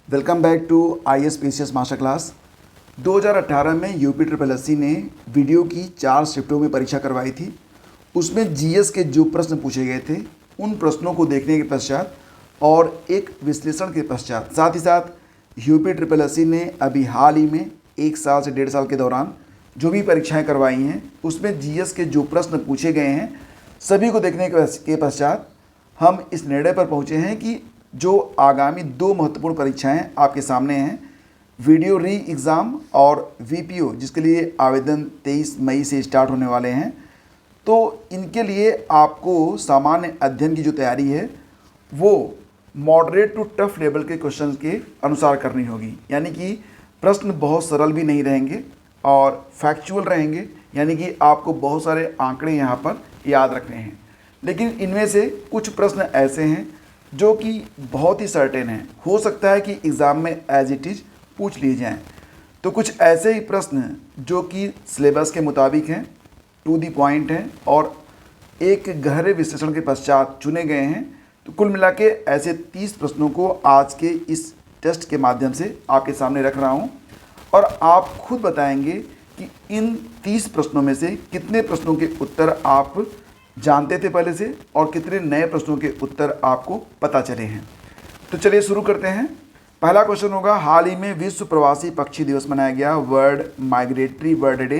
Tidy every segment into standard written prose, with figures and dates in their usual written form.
Welcome back to ISPCS master class. 2018 में UP triple SC ने video की 4 शिफ्टों में परीक्षा करवाई थी। उसमें जीएस के जो प्रश्न पूछे गए थे उन प्रश्नों को देखने के पश्चात और एक विश्लेषण के पश्चात साथ ही साथ यूपी ट्रिपल एससी ने अभी हाल ही में 1 साल से 1.5 साल के दौरान जो भी परीक्षाएं करवाई हैं उसमें जीएस के जो प्रश्न पूछे गए हैं सभी को देखने के पश्चात हम इस निर्णय पर पहुँचे हैं कि जो आगामी 2 महत्वपूर्ण परीक्षाएं आपके सामने हैं, वीडियो री एग्ज़ाम और वीपीओ, जिसके लिए आवेदन 23 मई से स्टार्ट होने वाले हैं। तो इनके लिए आपको सामान्य अध्ययन की जो तैयारी है वो मॉडरेट टू टफ लेवल के क्वेश्चन के अनुसार करनी होगी। यानी कि प्रश्न बहुत सरल भी नहीं रहेंगे और फैक्चुअल रहेंगे, यानी कि आपको बहुत सारे आंकड़े यहाँ पर याद रखने हैं। लेकिन इनमें से कुछ प्रश्न ऐसे हैं जो कि बहुत ही सर्टेन है, हो सकता है कि एग्ज़ाम में एज इट इज़ पूछ लिए जाएं। तो कुछ ऐसे ही प्रश्न जो कि सिलेबस के मुताबिक हैं, टू दी पॉइंट हैं और एक गहरे विश्लेषण के पश्चात चुने गए हैं। तो कुल मिला के ऐसे 30 प्रश्नों को आज के इस टेस्ट के माध्यम से आपके सामने रख रहा हूं और आप खुद बताएंगे कि इन 30 प्रश्नों में से कितने प्रश्नों के उत्तर आप जानते थे पहले से और कितने नए प्रश्नों के उत्तर आपको पता चले हैं। तो चलिए शुरू करते हैं। पहला क्वेश्चन होगा, हाल ही में विश्व प्रवासी पक्षी दिवस मनाया गया, वर्ल्ड माइग्रेटरी बर्ड डे।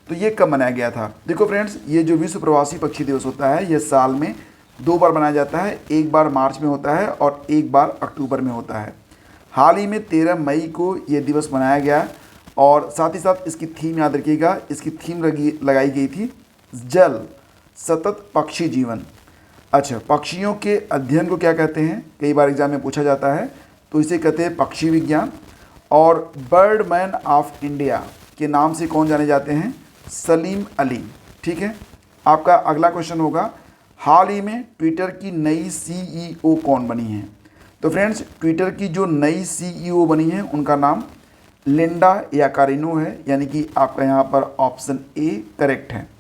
तो ये कब मनाया गया था? देखो फ्रेंड्स, ये जो विश्व प्रवासी पक्षी दिवस होता है ये साल में 2 बार मनाया जाता है। एक बार मार्च में होता है और एक बार अक्टूबर में होता है। हाल ही में 13 मई को ये दिवस मनाया गया और साथ ही साथ इसकी थीम याद रखिएगा, इसकी थीम लगाई गई थी जल सतत पक्षी जीवन। अच्छा, पक्षियों के अध्ययन को क्या कहते हैं? कई बार एग्जाम में पूछा जाता है, तो इसे कहते हैं पक्षी विज्ञान। और बर्ड मैन ऑफ इंडिया के नाम से कौन जाने जाते हैं? सलीम अली। ठीक है। आपका अगला क्वेश्चन होगा, हाल ही में ट्विटर की नई CEO कौन बनी है? तो फ्रेंड्स, ट्विटर की जो नई CEO बनी है उनका नाम लिंडा याकारिनो है, यानी कि आपका यहाँ पर ऑप्शन ए करेक्ट है।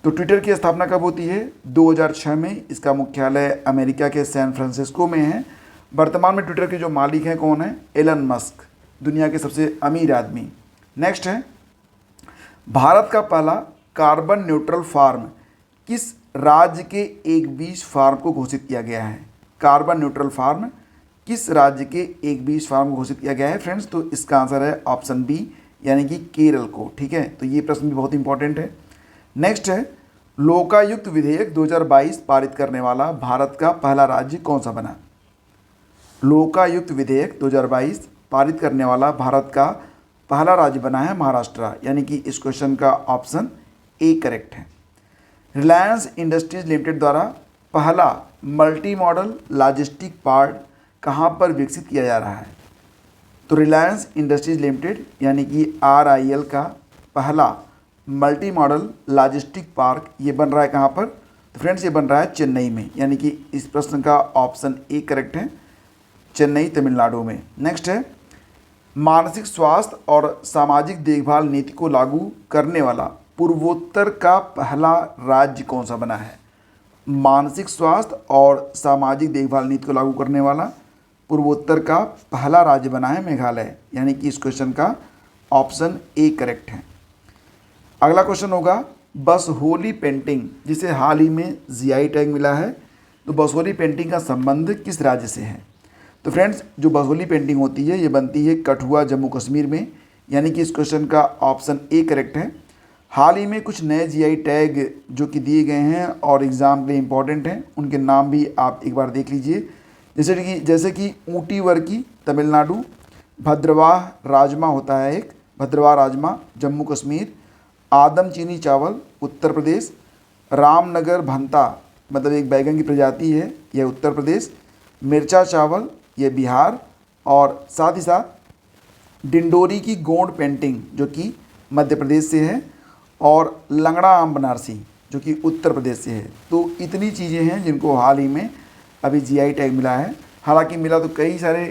तो ट्विटर की स्थापना कब होती है? 2006 में। इसका मुख्यालय अमेरिका के सैन फ्रांसिस्को में है। वर्तमान में ट्विटर के जो मालिक हैं कौन है? एलन मस्क, दुनिया के सबसे अमीर आदमी। नेक्स्ट है, भारत का पहला कार्बन न्यूट्रल फार्म किस राज्य के एक बीज फार्म को घोषित किया गया है? कार्बन न्यूट्रल फार्म किस राज्य के एक बीज फार्म को घोषित किया गया है फ्रेंड्स? तो इसका आंसर है ऑप्शन बी, यानी कि केरल को। ठीक है, तो ये प्रश्न भी बहुत इंपॉर्टेंट है। नेक्स्ट है, लोकायुक्त विधेयक 2022 पारित करने वाला भारत का पहला राज्य कौन सा बना? लोकायुक्त विधेयक 2022 पारित करने वाला भारत का पहला राज्य बना है महाराष्ट्र, यानी कि इस क्वेश्चन का ऑप्शन ए करेक्ट है। रिलायंस इंडस्ट्रीज लिमिटेड द्वारा पहला मल्टी मॉडल लॉजिस्टिक पार्क कहाँ पर विकसित किया जा रहा है? तो रिलायंस इंडस्ट्रीज लिमिटेड यानी कि RIL का पहला मल्टी मॉडल लॉजिस्टिक पार्क ये बन रहा है कहाँ पर? तो फ्रेंड्स, ये बन रहा है चेन्नई में, यानी कि इस प्रश्न का ऑप्शन ए करेक्ट है, चेन्नई तमिलनाडु में। नेक्स्ट है, मानसिक स्वास्थ्य और सामाजिक देखभाल नीति को लागू करने वाला पूर्वोत्तर का पहला राज्य कौन सा बना है? मानसिक स्वास्थ्य और सामाजिक देखभाल नीति को लागू करने वाला पूर्वोत्तर का पहला राज्य बना है मेघालय, यानी कि इस क्वेश्चन का ऑप्शन ए करेक्ट है। अगला क्वेश्चन होगा, बसहोली पेंटिंग जिसे हाल ही में GI टैग मिला है, तो बसहोली पेंटिंग का संबंध किस राज्य से है? तो फ्रेंड्स, जो बसहोली पेंटिंग होती है ये बनती है कठुआ जम्मू कश्मीर में, यानी कि इस क्वेश्चन का ऑप्शन ए करेक्ट है। हाल ही में कुछ नए GI टैग जो कि दिए गए हैं और एग्ज़ाम के लिए इम्पॉर्टेंट हैं, उनके नाम भी आप एक बार देख लीजिए। जैसे कि ऊटी वर्की तमिलनाडु, भद्रवाह राजमा होता है एक, भद्रवाह राजमा जम्मू कश्मीर, आदम चीनी चावल उत्तर प्रदेश, रामनगर भंता मतलब एक बैगन की प्रजाति है यह उत्तर प्रदेश, मिर्चा चावल ये बिहार और साथ ही साथ डिंडोरी की गोंड पेंटिंग जो कि मध्य प्रदेश से है और लंगड़ा आम बनारसी जो कि उत्तर प्रदेश से है। तो इतनी चीज़ें हैं जिनको हाल ही में अभी GI टैग मिला है। हालांकि मिला तो कई सारे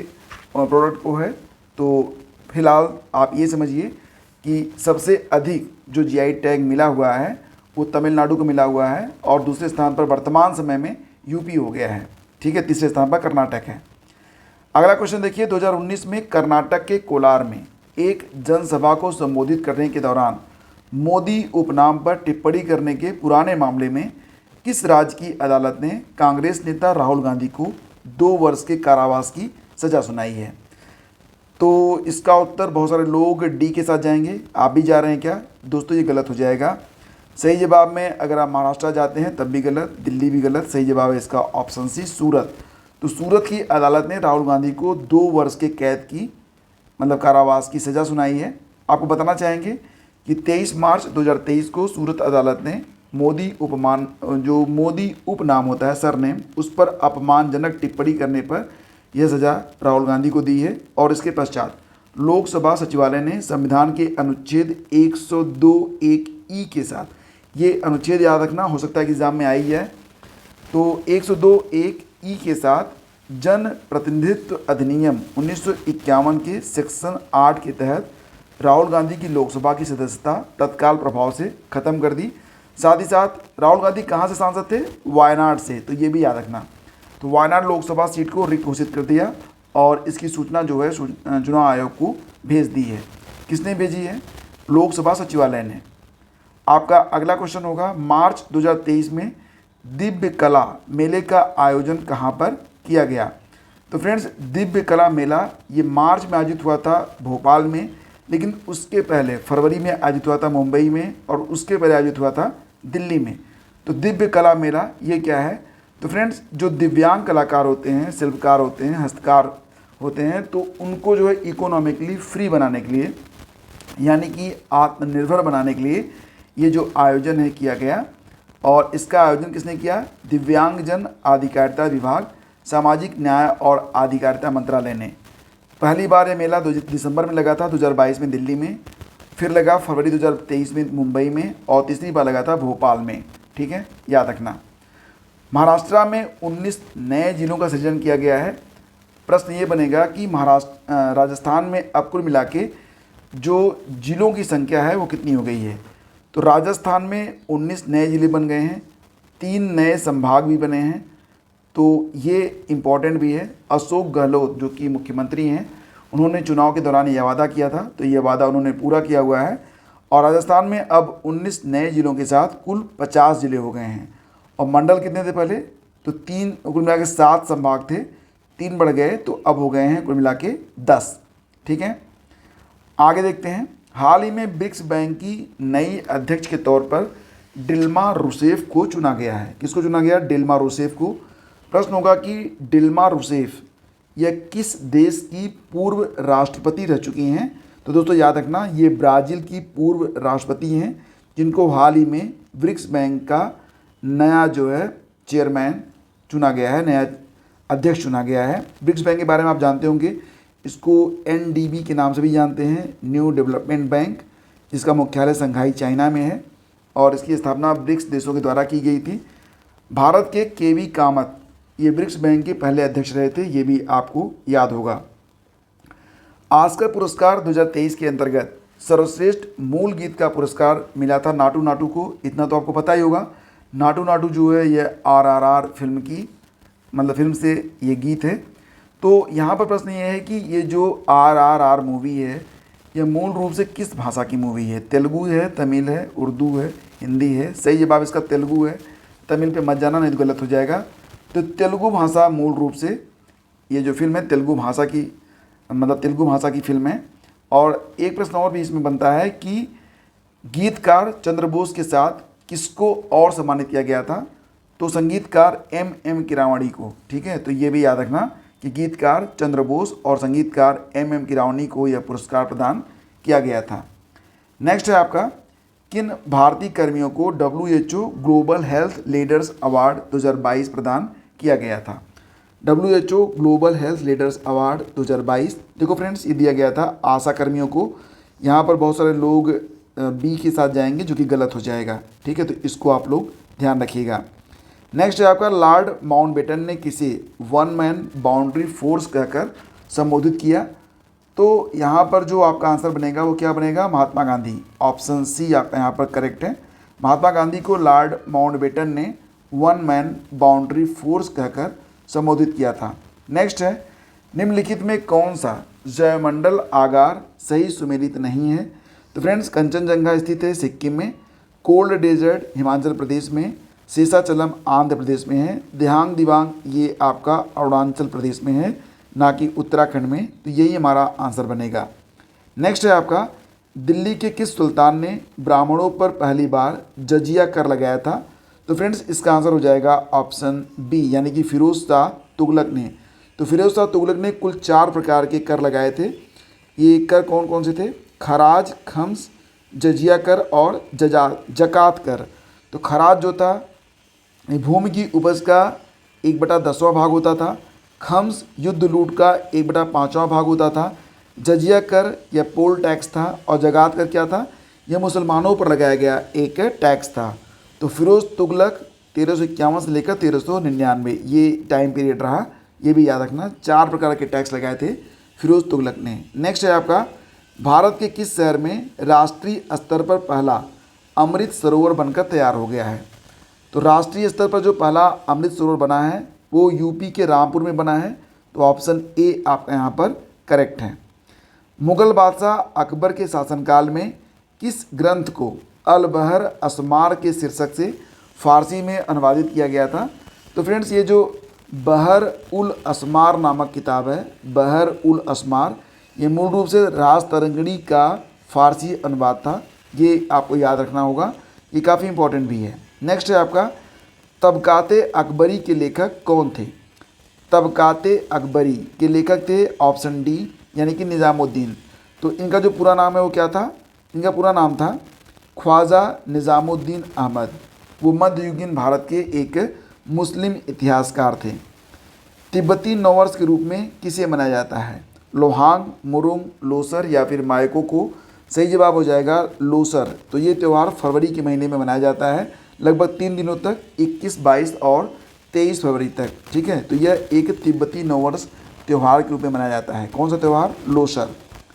प्रोडक्ट को है, तो फिलहाल आप ये समझिए कि सबसे अधिक जो GI टैग मिला हुआ है वो तमिलनाडु को मिला हुआ है और दूसरे स्थान पर वर्तमान समय में यूपी हो गया है। ठीक है, तीसरे स्थान पर कर्नाटक है। अगला क्वेश्चन देखिए, 2019 में कर्नाटक के कोलार में एक जनसभा को संबोधित करने के दौरान मोदी उपनाम पर टिप्पणी करने के पुराने मामले में किस राज्य की अदालत ने कांग्रेस नेता राहुल गांधी को 2 वर्ष के कारावास की सज़ा सुनाई है? तो इसका उत्तर बहुत सारे लोग डी के साथ जाएंगे। आप भी जा रहे हैं क्या? दोस्तों ये गलत हो जाएगा। सही जवाब में अगर आप महाराष्ट्र जाते हैं तब भी गलत, दिल्ली भी गलत। सही जवाब है इसका ऑप्शन सी, सूरत। तो सूरत की अदालत ने राहुल गांधी को 2 वर्ष के कैद की मतलब कारावास की सज़ा सुनाई है। आपको बताना चाहेंगे कि 23 मार्च 2023 को सूरत अदालत ने मोदी उपनाम होता है सरनेम, उस पर अपमानजनक टिप्पणी करने पर यह सज़ा राहुल गांधी को दी है। और इसके पश्चात लोकसभा सचिवालय ने संविधान के अनुच्छेद 102(1)(e) के साथ, ये अनुच्छेद याद रखना, हो सकता है कि एग्जाम में आ ही जाए, तो 102(1)(e) के साथ जन प्रतिनिधित्व अधिनियम 1951 के सेक्शन 8 के तहत राहुल गांधी की लोकसभा की सदस्यता तत्काल प्रभाव से ख़त्म कर दी। साथ ही साथ राहुल गांधी कहाँ से सांसद थे? वायनाड से, तो ये भी याद रखना। तो वायनाड लोकसभा सीट को रिक्त घोषित कर दिया और इसकी सूचना जो है चुनाव आयोग को भेज दी है। किसने भेजी है? लोकसभा सचिवालय ने। आपका अगला क्वेश्चन होगा, मार्च 2023 में दिव्य कला मेले का आयोजन कहाँ पर किया गया? तो फ्रेंड्स, दिव्य कला मेला ये मार्च में आयोजित हुआ था भोपाल में, लेकिन उसके पहले फरवरी में आयोजित हुआ था मुंबई में, और उसके पहले आयोजित हुआ था दिल्ली में। तो दिव्य कला मेला ये क्या है? तो फ्रेंड्स, जो दिव्यांग कलाकार होते हैं, शिल्पकार होते हैं, हस्तकार होते हैं, तो उनको जो है इकोनॉमिकली फ्री बनाने के लिए, यानी कि आत्मनिर्भर बनाने के लिए ये जो आयोजन है किया गया। और इसका आयोजन किसने किया? दिव्यांगजन अधिकारिता विभाग, सामाजिक न्याय और अधिकारिता मंत्रालय ने। पहली बार ये मेला दिसंबर में लगा था 2022 में दिल्ली में, फिर लगा फरवरी 2023 में मुंबई में, और तीसरी बार लगा था भोपाल में। ठीक है, याद रखना। महाराष्ट्र में 19 नए जिलों का सृजन किया गया है। प्रश्न ये बनेगा कि राजस्थान में अब कुल मिला के जो जिलों की संख्या है वो कितनी हो गई है? तो राजस्थान में 19 नए जिले बन गए हैं, 3 नए संभाग भी बने हैं। तो ये इम्पॉर्टेंट भी है। अशोक गहलोत जो कि मुख्यमंत्री हैं, उन्होंने चुनाव के दौरान यह वादा किया था, तो ये वादा उन्होंने पूरा किया हुआ है। और राजस्थान में अब 19 नए जिलों के साथ कुल 50 जिले हो गए हैं। और मंडल कितने थे पहले? तो 3, कुल मिला के 7 संभाग थे, 3 बढ़ गए, तो अब हो गए हैं कुल मिला के 10। ठीक है, आगे देखते हैं। हाल ही में ब्रिक्स बैंक की नई अध्यक्ष के तौर पर डिल्मा रूसेफ को चुना गया है। किसको चुना गया? डिल्मा रूसेफ को। प्रश्न होगा कि डिल्मा रूसेफ यह किस देश की पूर्व राष्ट्रपति रह चुकी हैं? तो दोस्तों याद रखना, ये ब्राज़ील की पूर्व राष्ट्रपति हैं, जिनको हाल ही में ब्रिक्स बैंक का नया जो है चेयरमैन चुना गया है, नया अध्यक्ष चुना गया है। ब्रिक्स बैंक के बारे में आप जानते होंगे, इसको NDB के नाम से भी जानते हैं, न्यू डेवलपमेंट बैंक, जिसका मुख्यालय शंघाई चाइना में है, और इसकी स्थापना ब्रिक्स देशों के द्वारा की गई थी। भारत के KV कामत ये ब्रिक्स बैंक के पहले अध्यक्ष रहे थे, ये भी आपको याद होगा। ऑस्कर पुरस्कार 2023 के अंतर्गत सर्वश्रेष्ठ मूल गीत का पुरस्कार मिला था नाटू नाटू को। इतना तो आपको पता ही होगा। नाटू नाटू जो है ये RRR फिल्म की फिल्म से ये गीत है। तो यहाँ पर प्रश्न ये है कि ये जो RRR मूवी है, ये मूल रूप से किस भाषा की मूवी है? तेलुगु है, तमिल है, उर्दू है, हिंदी है? सही जवाब इसका तेलुगु है। तमिल पे मत जाना, नहीं तो गलत हो जाएगा। तो तेलुगु भाषा मूल रूप से ये जो फिल्म है तेलुगु भाषा की तेलुगु भाषा की फिल्म है। और एक प्रश्न और भी इसमें बनता है कि गीतकार चंद्र बोस के साथ किसको और सम्मानित किया गया था? तो संगीतकार M.M. किरावाणी को। ठीक है, तो ये भी याद रखना कि गीतकार चंद्र बोस और संगीतकार M.M. किरावाणी को यह पुरस्कार प्रदान किया गया था। नेक्स्ट है आपका, किन भारतीय कर्मियों को WHO global health leaders award 2022 प्रदान किया गया था? WHO global health leaders award 2022, देखो फ्रेंड्स, ये दिया गया था आशा कर्मियों को। यहाँ पर बहुत सारे लोग B के साथ जाएंगे, जो कि गलत हो जाएगा। ठीक है, तो इसको आप लोग ध्यान रखिएगा। नेक्स्ट है आपका, लॉर्ड माउंटबेटन ने किसे 1 मैन बाउंड्री फोर्स कहकर संबोधित किया? तो यहाँ पर जो आपका आंसर बनेगा वो क्या बनेगा? महात्मा गांधी। ऑप्शन सी आपका यहाँ पर करेक्ट है। महात्मा गांधी को लॉर्ड माउंटबेटन ने 1 मैन बाउंड्री फोर्स कहकर संबोधित किया था। नेक्स्ट है, निम्नलिखित में कौन सा जयमंडल आगार सही सुमेलित नहीं है? तो फ्रेंड्स, कंचनजंगा स्थित है सिक्किम में, कोल्ड डेजर्ट हिमाचल प्रदेश में, शेषाचलम आंध्र प्रदेश में है, देहांग दिबांग ये आपका अरुणाचल प्रदेश में है, ना कि उत्तराखंड में। तो यही हमारा आंसर बनेगा। नेक्स्ट है आपका, दिल्ली के किस सुल्तान ने ब्राह्मणों पर पहली बार जजिया कर लगाया था? तो फ्रेंड्स, इसका आंसर हो जाएगा ऑप्शन बी, यानी कि फिरोज शाह तुगलक ने। तो फिरोज शाह तुगलक ने कुल 4 प्रकार के कर लगाए थे। ये कर कौन कौन से थे? खराज, खम्स, जजिया कर और जकात कर। तो खराज जो था भूमि की उपज का 1/10वां भाग होता था, खम्स युद्ध लूट का 1/5वां भाग होता था, जजिया कर या पोल टैक्स था, और जगात कर क्या था? यह मुसलमानों पर लगाया गया एक टैक्स था। तो फिरोज तुगलक 1351 से लेकर 1399 ये टाइम पीरियड रहा, ये भी याद रखना। 4 प्रकार के टैक्स लगाए थे फिरोज तुगलक ने। नेक्स्ट है आपका, भारत के किस शहर में राष्ट्रीय स्तर पर पहला अमृत सरोवर बनकर तैयार हो गया है? तो राष्ट्रीय स्तर पर जो पहला अमृत सरोवर बना है वो यूपी के रामपुर में बना है। तो ऑप्शन ए आपका यहाँ पर करेक्ट है। मुगल बादशाह अकबर के शासनकाल में किस ग्रंथ को अल बहर असमार के शीर्षक से फारसी में अनुवादित किया गया था? तो फ्रेंड्स, ये जो बहर उल असमार नामक किताब है, बहर उल असमार, ये मूल रूप से राज तरंगड़ी का फारसी अनुवाद था। ये आपको याद रखना होगा, ये काफ़ी इंपॉर्टेंट भी है। नेक्स्ट है आपका, तबकाते अकबरी के लेखक कौन थे? तबकाते अकबरी के लेखक थे ऑप्शन डी, यानी कि निज़ामुद्दीन। तो इनका जो पूरा नाम है वो क्या था? इनका पूरा नाम था ख्वाजा निज़ामुद्दीन अहमद। वो मध्ययुगीन भारत के एक मुस्लिम इतिहासकार थे। तिब्बती नववर्ष के रूप में किसे मनाया जाता है? लोहांग, मुरुंग, लोसर या फिर मायको को? सही जवाब हो जाएगा लोसर। तो ये त्यौहार फरवरी के महीने में मनाया जाता है, लगभग 3 दिनों तक, 21, 22 और 23 फरवरी तक। ठीक है, तो यह एक तिब्बती नववर्ष त्यौहार के रूप में मनाया जाता है। कौन सा त्यौहार? लोसर।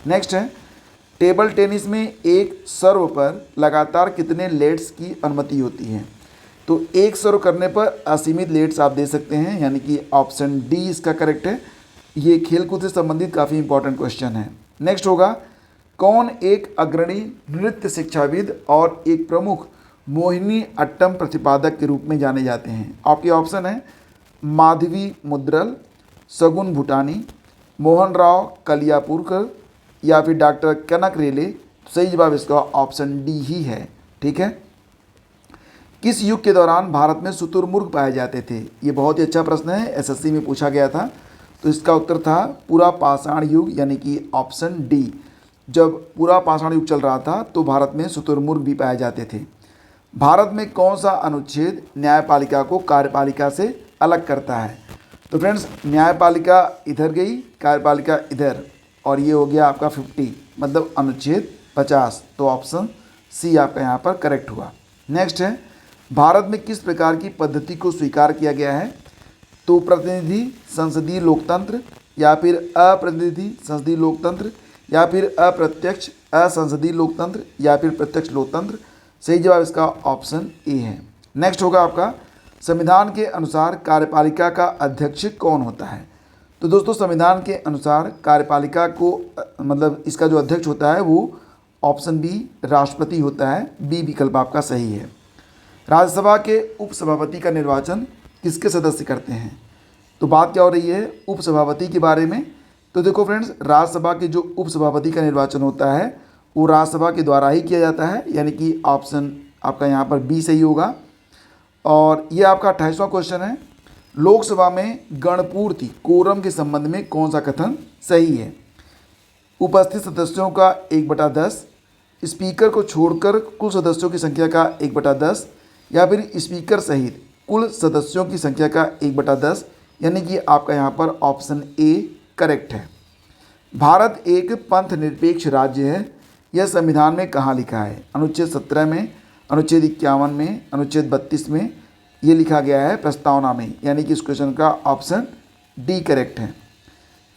नेक्स्ट है, टेबल टेनिस में एक सर्व पर लगातार कितने लेट्स की अनुमति होती है? तो एक सर्व करने पर असीमित लेट्स आप दे सकते हैं, यानी कि ऑप्शन डी इसका करेक्ट है। ये खेलकूद से संबंधित काफ़ी इंपॉर्टेंट क्वेश्चन है। नेक्स्ट होगा, कौन एक अग्रणी नृत्य शिक्षाविद और एक प्रमुख मोहिनी अट्टम प्रतिपादक के रूप में जाने जाते हैं? आपके ऑप्शन है माधवी मुद्रल, सगुन भूटानी, मोहन राव कलियापुरकर या फिर डॉक्टर कनक रेले। सही जवाब इसका ऑप्शन डी ही है। ठीक है, किस युग के दौरान भारत में शुतुरमुर्ग पाए जाते थे? ये बहुत ही अच्छा प्रश्न है, एसएससी में पूछा गया था। तो इसका उत्तर था पूरा पाषाण युग, यानी कि ऑप्शन डी। जब पूरा पाषाण युग चल रहा था तो भारत में शुतुरमुर्ग भी पाए जाते थे। भारत में कौन सा अनुच्छेद न्यायपालिका को कार्यपालिका से अलग करता है? तो फ्रेंड्स, न्यायपालिका इधर गई, कार्यपालिका इधर, और ये हो गया आपका 50, मतलब अनुच्छेद 50। तो ऑप्शन सी आपका यहाँ पर करेक्ट हुआ। नेक्स्ट है, भारत में किस प्रकार की पद्धति को स्वीकार किया गया है? तो प्रतिनिधि संसदीय लोकतंत्र या फिर अप्रतिनिधि संसदीय लोकतंत्र या फिर अप्रत्यक्ष असंसदीय लोकतंत्र या फिर प्रत्यक्ष लोकतंत्र? सही जवाब इसका ऑप्शन ए है। नेक्स्ट होगा आपका, संविधान के अनुसार कार्यपालिका का अध्यक्ष कौन होता है? तो दोस्तों, संविधान के अनुसार कार्यपालिका को मतलब इसका जो अध्यक्ष होता है वो ऑप्शन बी राष्ट्रपति होता है। बी विकल्प आपका सही है। राज्यसभा के उपसभापति का निर्वाचन किसके सदस्य करते हैं? तो बात क्या हो रही है उपसभापति के बारे में। तो देखो फ्रेंड्स, राज्यसभा के जो उपसभापति का निर्वाचन होता है वो राज्यसभा के द्वारा ही किया जाता है, यानी कि ऑप्शन आपका यहाँ पर बी सही होगा। और ये आपका 28वां क्वेश्चन है, लोकसभा में गणपूर्ति कोरम के संबंध में कौन सा कथन सही है? उपस्थित सदस्यों का 1/10, स्पीकर को छोड़कर कुल सदस्यों की संख्या का 1/10 या फिर स्पीकर सहित कुल सदस्यों की संख्या का 1/10, यानी कि आपका यहाँ पर ऑप्शन ए करेक्ट है। भारत एक पंथ निरपेक्ष राज्य है, यह संविधान में कहाँ लिखा है? अनुच्छेद 17 में, अनुच्छेद 51 में, अनुच्छेद 32 में ये लिखा गया है प्रस्तावना में, यानी कि इस क्वेश्चन का ऑप्शन डी करेक्ट है।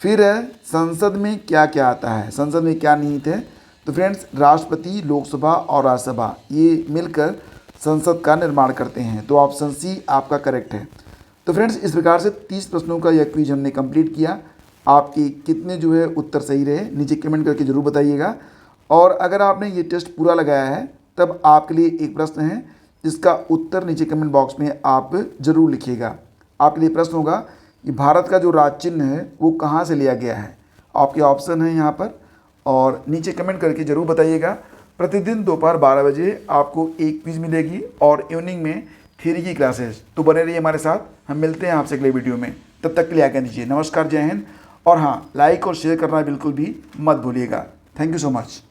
फिर है, संसद में क्या क्या आता है? संसद में क्या निहित है? तो फ्रेंड्स, राष्ट्रपति, लोकसभा और राज्यसभा ये मिलकर संसद का निर्माण करते हैं। तो ऑप्शन सी आपका करेक्ट है। तो फ्रेंड्स, इस प्रकार से 30 प्रश्नों का यह क्विज हमने कंप्लीट किया। आपके कितने जो है उत्तर सही रहे, नीचे कमेंट करके ज़रूर बताइएगा। और अगर आपने ये टेस्ट पूरा लगाया है तब आपके लिए एक प्रश्न है जिसका उत्तर नीचे कमेंट बॉक्स में आप ज़रूर लिखिएगा। आपके लिए प्रश्न होगा कि भारत का जो राज चिन्ह है वो कहाँ से लिया गया है। आपके ऑप्शन हैं यहाँ पर और नीचे कमेंट करके ज़रूर बताइएगा। प्रतिदिन दोपहर 12 बजे आपको एक क्विज मिलेगी और इवनिंग में थ्योरी की क्लासेस। तो बने रहिए हमारे साथ, हम मिलते हैं आपसे अगले वीडियो में। तब तक के लिए आज्ञा दीजिए। नमस्कार, जय हिंद। और हाँ, लाइक और शेयर करना बिल्कुल भी मत भूलिएगा। Thank you so much.